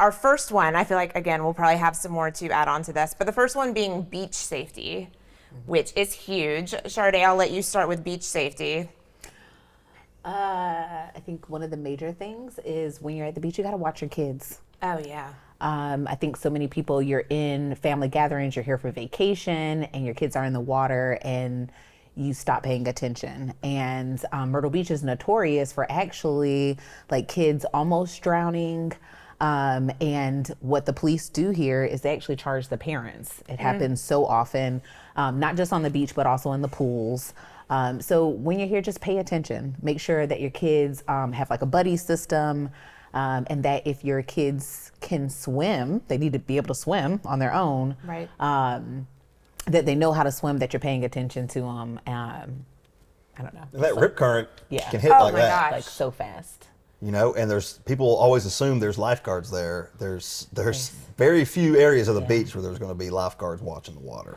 Our first one, I feel like, again, we'll probably have some more to add on to this, but the first one being beach safety, which is huge. Sharday, I'll let you start with beach safety. I think one of the major things is when you're at the beach, you got to watch your kids. Oh, yeah. I think so many people, you're in family gatherings, you're here for vacation, and your kids are in the water, and you stop paying attention. And Myrtle Beach is notorious for actually like kids almost drowning. And what the police do here is they actually charge the parents. It happens so often, not just on the beach, but also in the pools. So when you're here, just pay attention. Make sure that your kids have like a buddy system, and that if your kids can swim, they need to be able to swim on their own. Right. That they know how to swim, that you're paying attention to them. I don't know. And that rip current can hit Oh like my that. gosh. Like so fast. You know, and there's people always assume there's lifeguards there. There's very few areas of the beach where there's going to be lifeguards watching the water.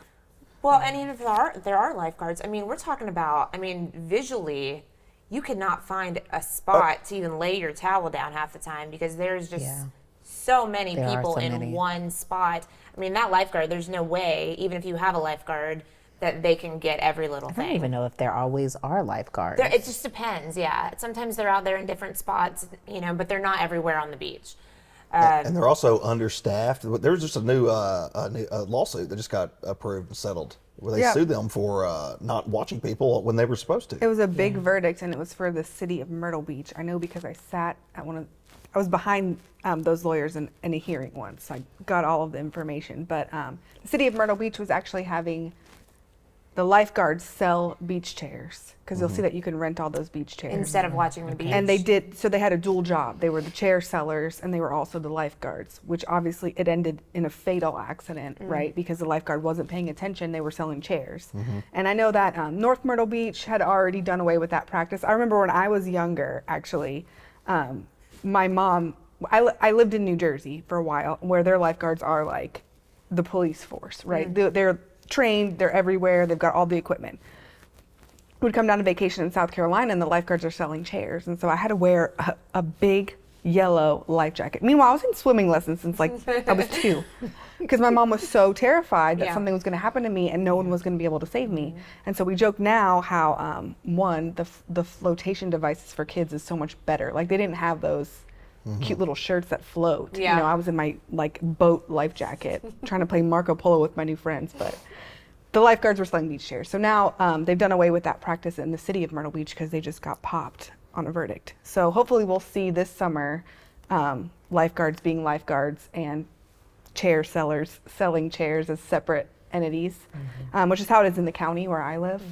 Well, and even if there are lifeguards, I mean, we're talking about, visually, you cannot find a spot to even lay your towel down half the time because there's just so many There are people so in many. one spot. I mean, that lifeguard, there's no way, even if you have a lifeguard, that they can get every little I thing. don't even know if there always are lifeguards. It just depends, yeah. Sometimes they're out there in different spots, but they're not everywhere on the beach. And they're also understaffed. There was just a new lawsuit that just got approved and settled where they sued them for not watching people when they were supposed to. It was a big verdict, and it was for the city of Myrtle Beach. I know because I sat at I was behind those lawyers in a hearing once. So I got all of the information. But the city of Myrtle Beach was actually having the lifeguards sell beach chairs because you'll see that you can rent all those beach chairs. Instead of watching the beach. And they did, so they had a dual job. They were the chair sellers and they were also the lifeguards, which obviously it ended in a fatal accident, right? Because the lifeguard wasn't paying attention, they were selling chairs. And I know that North Myrtle Beach had already done away with that practice. I remember when I was younger, actually, my mom, I lived in New Jersey for a while where their lifeguards are like the police force, right? They're trained, they're everywhere, they've got all the equipment. We'd come down to vacation in South Carolina and the lifeguards are selling chairs. And so I had to wear a big yellow life jacket. Meanwhile, I was in swimming lessons since like I was 2 because my mom was so terrified that something was going to happen to me and no one was going to be able to save me. And so we joke now how, the flotation devices for kids is so much better. Like they didn't have those cute little shirts that float. Yeah. You know, I was in my like boat life jacket trying to play Marco Polo with my new friends, but the lifeguards were selling beach chairs. So now they've done away with that practice in the city of Myrtle Beach because they just got popped on a verdict. So hopefully we'll see this summer lifeguards being lifeguards and chair sellers selling chairs as separate entities, which is how it is in the county where I live.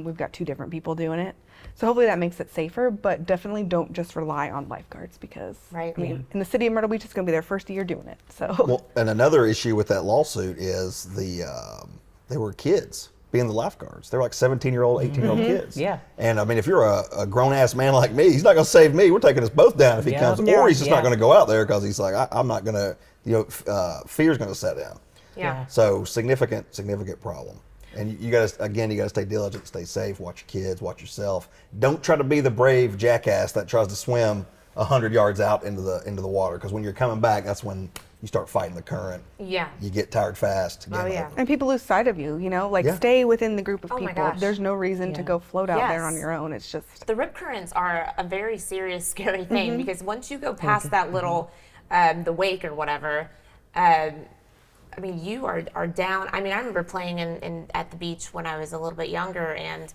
We've got 2 different people doing it. So hopefully that makes it safer, but definitely don't just rely on lifeguards because Right. I mean, in the city of Myrtle Beach, it's going to be their first year doing it. So Well, and another issue with that lawsuit is they were kids being the lifeguards. They're like 17-year-old, 18-year-old kids. Yeah. And I mean, if you're a grown-ass man like me, he's not going to save me. We're taking us both down if he comes. Or he's just not going to go out there because he's like, I'm not going to, fear's going to set in. Yeah. So significant problem. And you got to stay diligent, stay safe, watch your kids, watch yourself. Don't try to be the brave jackass that tries to swim 100 yards out into the water, because when you're coming back, that's when you start fighting the current. Yeah. You get tired fast. Oh, yeah. and people lose sight of you, like stay within the group of Oh my people. gosh. There's no reason to go float out there Yes. on your own. It's just The rip currents are a very serious, scary thing because once you go past that little, the wake or whatever, you are down. I remember playing at the beach when I was a little bit younger, and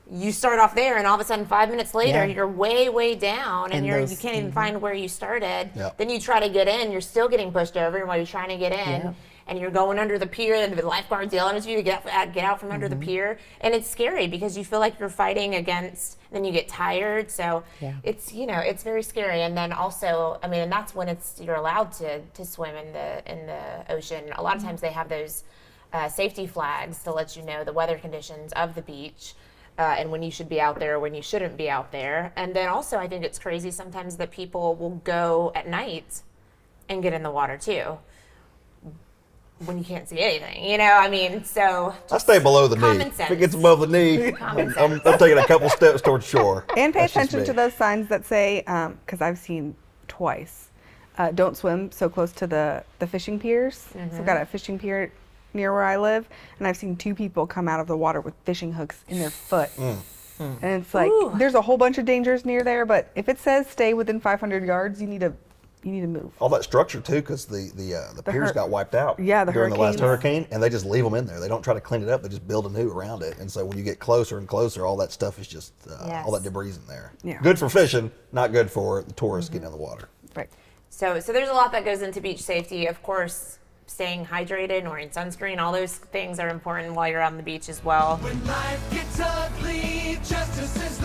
you start off there, and all of a sudden, 5 minutes later, you're way, way down, and you can't even find where you started. Yep. Then you try to get in, you're still getting pushed over while you're trying to get in, and you're going under the pier, and the lifeguard's yelling at you to get out from under the pier, and it's scary because you feel like you're fighting against. Then you get tired, so it's it's very scary. And then also, and that's when you're allowed to swim in the ocean. A lot of times they have those safety flags to let you know the weather conditions of the beach. And when you should be out there, when you shouldn't be out there. And then also, I think it's crazy sometimes that people will go at night and get in the water too, when you can't see anything, so. I stay below the knee. Common sense. If it gets above the knee, I'm taking a couple steps towards shore. and pay That's just attention me. to those signs that say because I've seen twice don't swim so close to the fishing piers. So I've got a fishing pier near where I live, and I've seen 2 people come out of the water with fishing hooks in their foot. And it's like, there's a whole bunch of dangers near there, but if it says stay within 500 yards, you need to move. All that structure too, because the piers got wiped out Yeah, the during the last hurricanes. hurricane, and they just leave them in there. They don't try to clean it up. They just build a new around it. And so when you get closer and closer, all that stuff is just Yes. all that debris in there. Yeah. Good for fishing, not good for the tourists getting in the water. Right. So there's a lot that goes into beach safety. Of course, staying hydrated and wearing sunscreen, all those things are important while you're on the beach as well. When life gets ugly, justice is